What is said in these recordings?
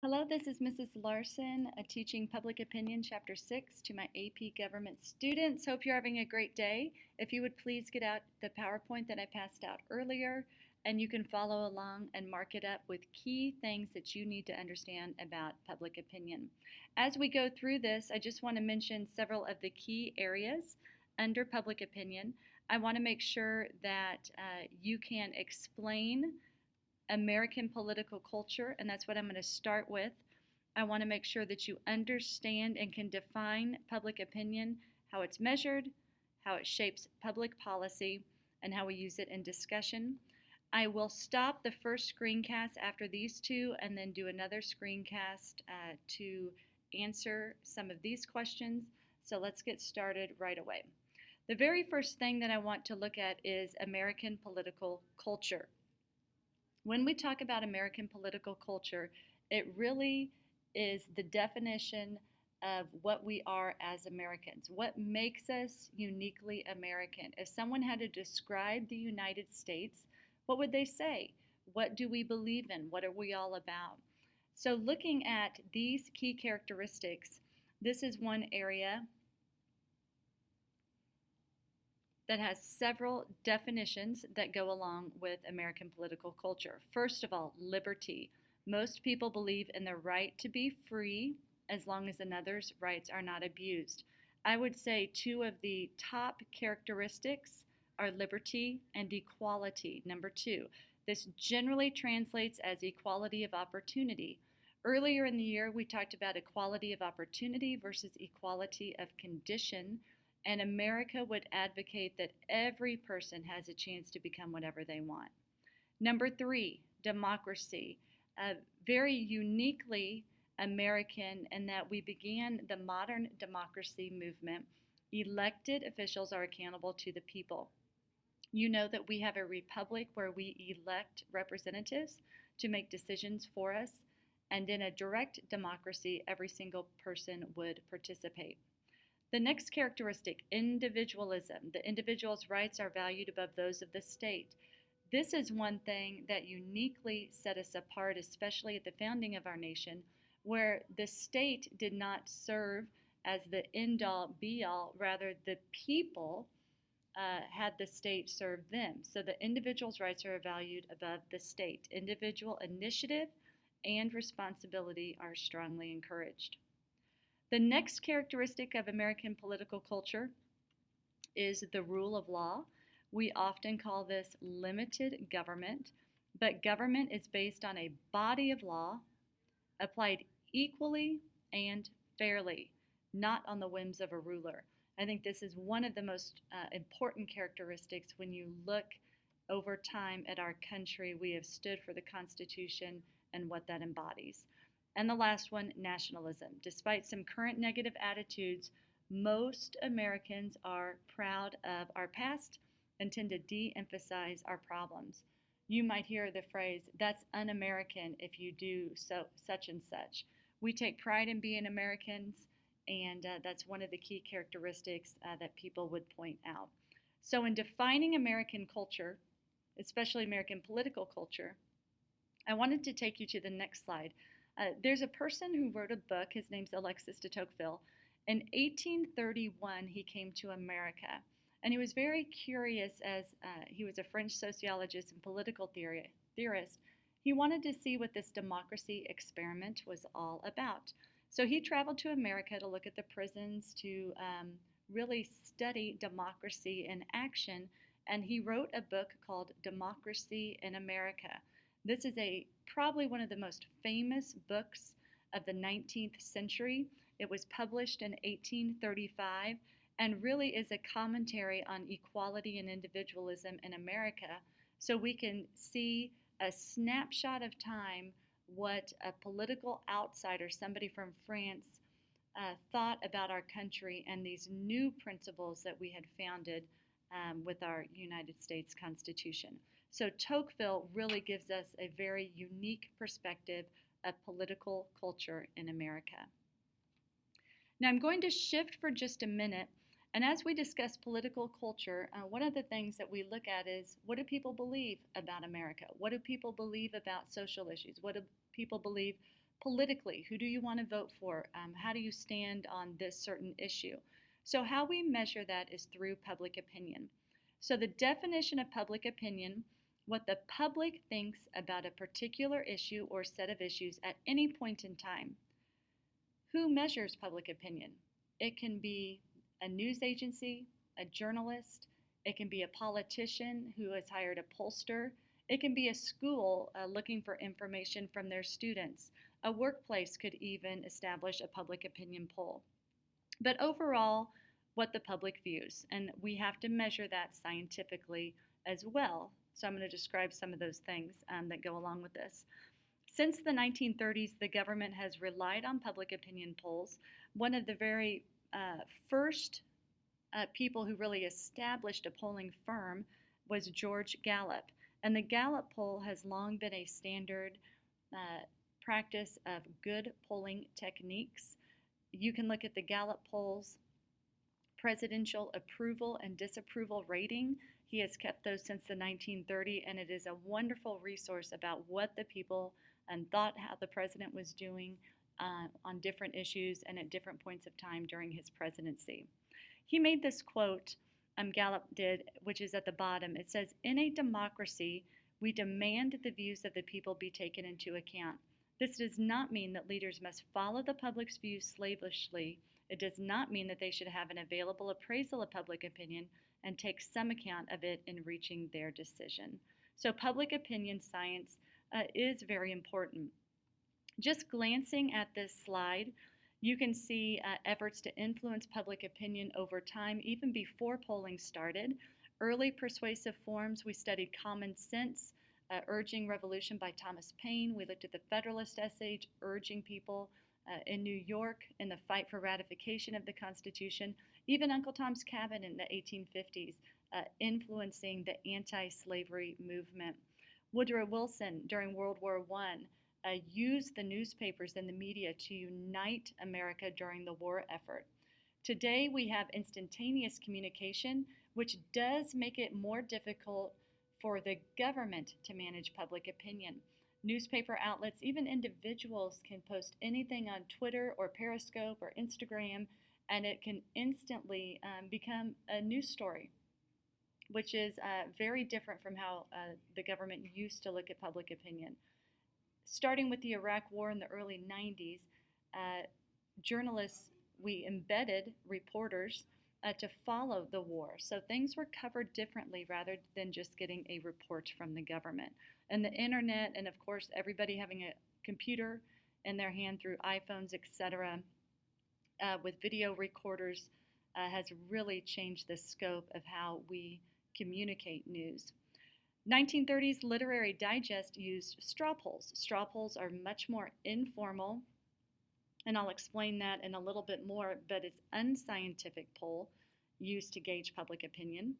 Hello, this is Mrs. Larson, teaching Public Opinion Chapter 6 to my AP Government students. Hope you're having a great day. If you would please get out the PowerPoint that I passed out earlier, and you can follow along and mark it up with key things that you need to understand about public opinion. As we go through this, I just want to mention several of the key areas under public opinion. I want to make sure that you can explain American political culture, and that's what I'm going to start with. I want to make sure that you understand and can define public opinion, how it's measured, how it shapes public policy, and how we use it in discussion. I will stop the first screencast after these two and then do another screencast to answer some of these questions. So let's get started right away. The very first thing that I want to look at is American political culture. When we talk about American political culture, it really is the definition of what we are as Americans, what makes us uniquely American. If someone had to describe the United States, what would they say? What do we believe in? What are we all about? So, looking at these key characteristics, this is one area that has several definitions that go along with American political culture. First of all, liberty. Most people believe in the right to be free as long as another's rights are not abused. I would say two of the top characteristics are liberty and equality. Number two, this generally translates as equality of opportunity. Earlier in the year, we talked about equality of opportunity versus equality of condition. And America would advocate that every person has a chance to become whatever they want. Number three, democracy. Very uniquely American in that we began the modern democracy movement. Elected officials are accountable to the people. You know that we have a republic where we elect representatives to make decisions for us. And in a direct democracy, every single person would participate. The next characteristic, individualism. The individual's rights are valued above those of the state. This is one thing that uniquely set us apart, especially at the founding of our nation, where the state did not serve as the end-all, be-all. Rather, the people had the state serve them. So the individual's rights are valued above the state. Individual initiative and responsibility are strongly encouraged. The next characteristic of American political culture is the rule of law. We often call this limited government, but government is based on a body of law applied equally and fairly, not on the whims of a ruler. I think this is one of the most important characteristics when you look over time at our country. We have stood for the Constitution and what that embodies. And the last one, nationalism. Despite some current negative attitudes, most Americans are proud of our past and tend to de-emphasize our problems. You might hear the phrase, that's un-American if you do such and such. We take pride in being Americans, and that's one of the key characteristics that people would point out. So in defining American culture, especially American political culture, I wanted to take you to the next slide. There's a person who wrote a book. His name's Alexis de Tocqueville. In 1831, he came to America, and he was very curious as he was a French sociologist and political theorist. He wanted to see what this democracy experiment was all about. So he traveled to America to look at the prisons, to really study democracy in action, and he wrote a book called Democracy in America. This is probably one of the most famous books of the 19th century. It was published in 1835 and really is a commentary on equality and individualism in America. So we can see a snapshot of time what a political outsider, somebody from France, thought about our country and these new principles that we had founded with our United States Constitution. So Tocqueville really gives us a very unique perspective of political culture in America. Now I'm going to shift for just a minute, and as we discuss political culture, one of the things that we look at is, what do people believe about America? What do people believe about social issues? What do people believe Politically, who do you want to vote for? How do you stand on this certain issue? So, how we measure that is through public opinion. So, the definition of public opinion, what the public thinks about a particular issue or set of issues at any point in time. Who measures public opinion? It can be a news agency, a journalist, it can be a politician who has hired a pollster, it can be a school looking for information from their students. A workplace could even establish a public opinion poll. But overall, what the public views, and we have to measure that scientifically as well. So I'm going to describe some of those things that go along with this. Since the 1930s, the government has relied on public opinion polls. One of the very first people who really established a polling firm was George Gallup. And the Gallup poll has long been a standard practice of good polling techniques. You can look at the Gallup polls, presidential approval and disapproval rating. He has kept those since the 1930s, and it is a wonderful resource about what the people thought how the president was doing on different issues and at different points of time during his presidency. He made this quote, Gallup did, which is at the bottom. It says, "In a democracy, we demand the views of the people be taken into account. This does not mean that leaders must follow the public's views slavishly. It does not mean that they should have an available appraisal of public opinion and take some account of it in reaching their decision." So public opinion science is very important. Just glancing at this slide, you can see efforts to influence public opinion over time, even before polling started. Early persuasive forms, we studied Common Sense, Urging Revolution by Thomas Paine. We looked at the Federalist essay urging people in New York in the fight for ratification of the Constitution. Even Uncle Tom's Cabin in the 1850s, influencing the anti-slavery movement. Woodrow Wilson during World War I used the newspapers and the media to unite America during the war effort. Today we have instantaneous communication, which does make it more difficult for the government to manage public opinion. Newspaper outlets, even individuals, can post anything on Twitter or Periscope or Instagram, and it can instantly become a news story, which is very different from how the government used to look at public opinion. Starting with the Iraq War in the early 90s, journalists, we embedded reporters to follow the war. So things were covered differently rather than just getting a report from the government. And the internet, and of course, everybody having a computer in their hand through iPhones, etc., with video recorders, has really changed the scope of how we communicate news. 1930s Literary Digest used straw polls. Straw polls are much more informal, and I'll explain that in a little bit more, but it's unscientific poll used to gauge public opinion.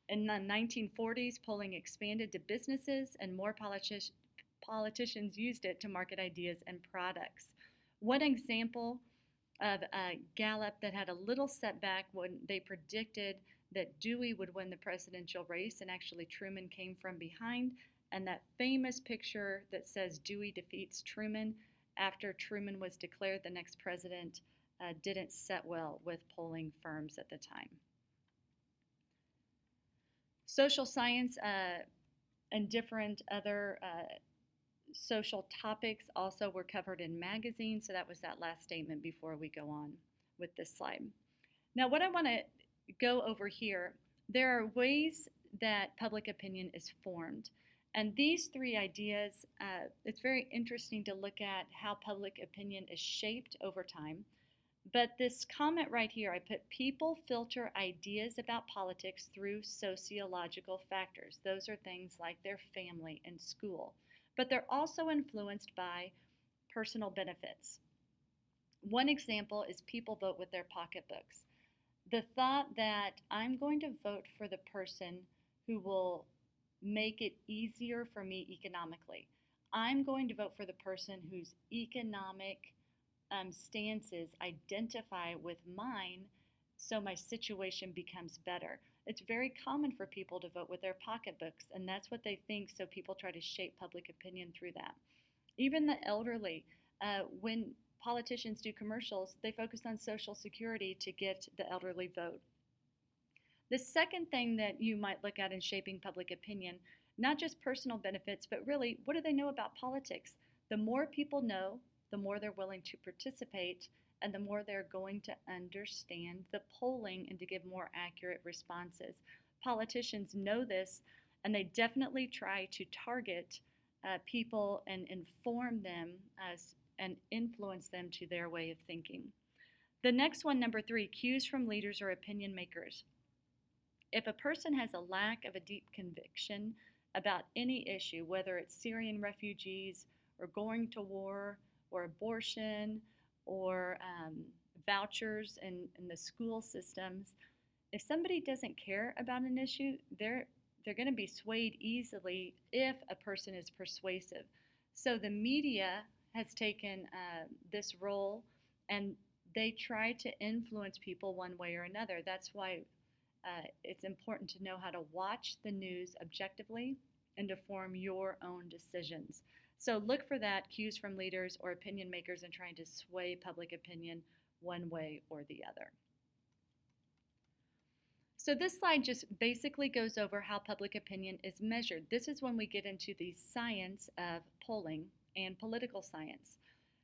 In the 1940s, polling expanded to businesses, and more politicians used it to market ideas and products. One example of Gallup that had a little setback when they predicted that Dewey would win the presidential race, and actually Truman came from behind. And that famous picture that says Dewey defeats Truman after Truman was declared the next president didn't set well with polling firms at the time. Social science and different other social topics also were covered in magazines, so that was that last statement before we go on with this slide. Now what I want to go over here, there are ways that public opinion is formed. And these three ideas, it's very interesting to look at how public opinion is shaped over time. But this comment right here, I put people filter ideas about politics through sociological factors. Those are things like their family and school. But they're also influenced by personal benefits. One example is people vote with their pocketbooks. The thought that I'm going to vote for the person who will make it easier for me economically. I'm going to vote for the person whose economic stances identify with mine, so my situation becomes better. It's very common for people to vote with their pocketbooks, and that's what they think, so people try to shape public opinion through that. Even the elderly, when politicians do commercials, they focus on Social Security to get the elderly vote. The second thing that you might look at in shaping public opinion, not just personal benefits, but really, what do they know about politics? The more people know, the more they're willing to participate, and the more they're going to understand the polling and to give more accurate responses. Politicians know this, and they definitely try to target people and inform them and influence them to their way of thinking. The next one, number three, cues from leaders or opinion makers. If a person has a lack of a deep conviction about any issue, whether it's Syrian refugees or going to war or abortion or vouchers in the school systems, if somebody doesn't care about an issue, they're going to be swayed easily if a person is persuasive. So the media has taken this role, and they try to influence people one way or another. That's why it's important to know how to watch the news objectively and to form your own decisions. So look for that, cues from leaders or opinion makers in trying to sway public opinion one way or the other. So this slide just basically goes over how public opinion is measured. This is when we get into the science of polling and political science.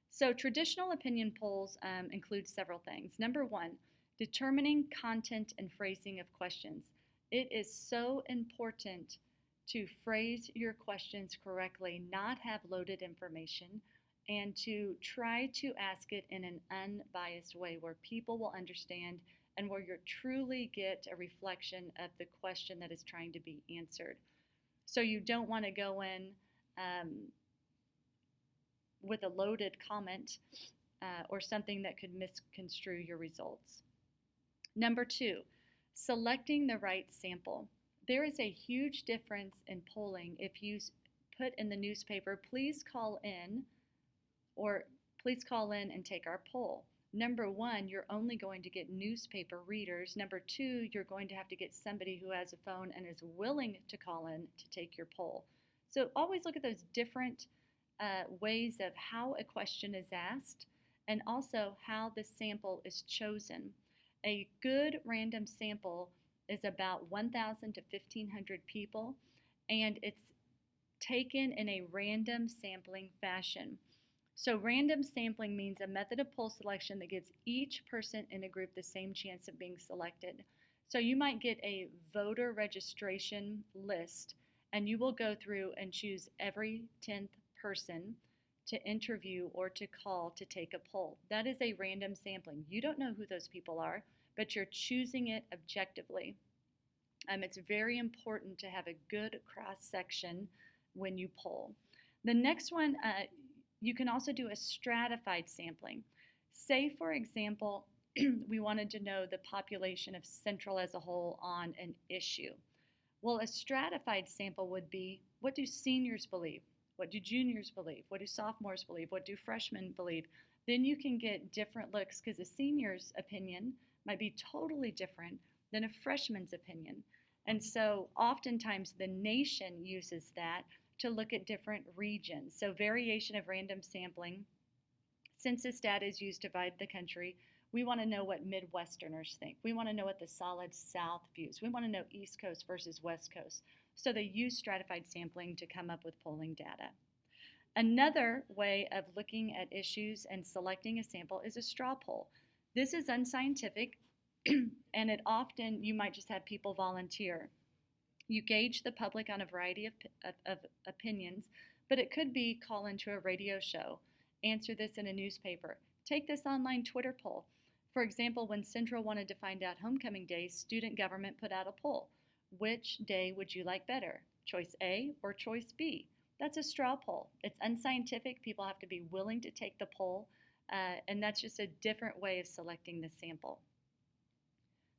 So traditional opinion polls include several things. Number one, determining content and phrasing of questions. It is so important to phrase your questions correctly, not have loaded information, and to try to ask it in an unbiased way where people will understand and where you truly get a reflection of the question that is trying to be answered. So you don't want to go in with a loaded comment or something that could misconstrue your results. Number two, selecting the right sample. There is a huge difference in polling if you put in the newspaper, please call in, or please call in and take our poll. Number one, you're only going to get newspaper readers. Number two, you're going to have to get somebody who has a phone and is willing to call in to take your poll. So always look at those different ways of how a question is asked and also how the sample is chosen. A good random sample is about 1,000 to 1,500 people, and it's taken in a random sampling fashion. So random sampling means a method of poll selection that gives each person in a group the same chance of being selected. So you might get a voter registration list, and you will go through and choose every 10th person to interview or to call to take a poll. That is a random sampling. You don't know who those people are, but you're choosing it objectively. It's very important to have a good cross-section when you poll. The next one, you can also do a stratified sampling. Say, for example, we wanted to know the population of Central as a whole on an issue. Well, a stratified sample would be, what do seniors believe? What do juniors believe? What do sophomores believe? What do freshmen believe? Then you can get different looks because a senior's opinion might be totally different than a freshman's opinion. And so oftentimes the nation uses that to look at different regions. So variation of random sampling. Census data is used to divide the country. We want to know what Midwesterners think. We want to know what the solid South views. We want to know East Coast versus West Coast. So they use stratified sampling to come up with polling data. Another way of looking at issues and selecting a sample is a straw poll. This is unscientific, and it often, you might just have people volunteer. You gauge the public on a variety of opinions, but it could be call into a radio show, answer this in a newspaper, take this online Twitter poll. For example, when Central wanted to find out homecoming day, student government put out a poll. Which day would you like better, choice A or choice B? That's a straw poll. It's unscientific. People have to be willing to take the poll, and that's just a different way of selecting the sample.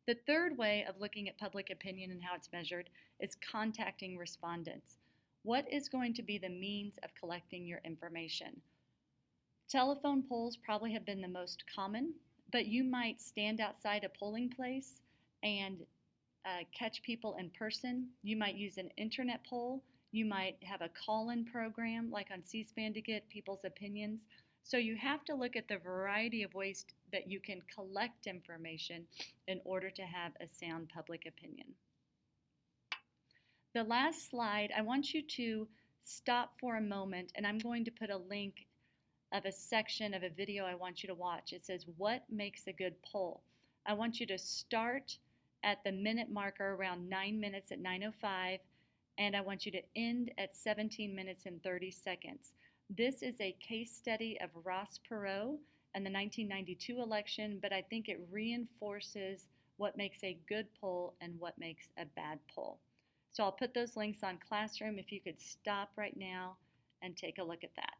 The third way of looking at public opinion and how it's measured is contacting respondents. What is going to be the means of collecting your information? Telephone polls probably have been the most common, but you might stand outside a polling place and catch people in person. You might use an internet poll. You might have a call-in program like on C-SPAN to get people's opinions. So you have to look at the variety of ways that you can collect information in order to have a sound public opinion. The last slide, I want you to stop for a moment, and I'm going to put a link of a section of a video I want you to watch. It says, "What makes a good poll?" I want you to start at the minute marker around 9 minutes at 9:05, and I want you to end at 17 minutes and 30 seconds. This is a case study of Ross Perot and the 1992 election, but I think it reinforces what makes a good poll and what makes a bad poll. So I'll put those links on Classroom if you could stop right now and take a look at that.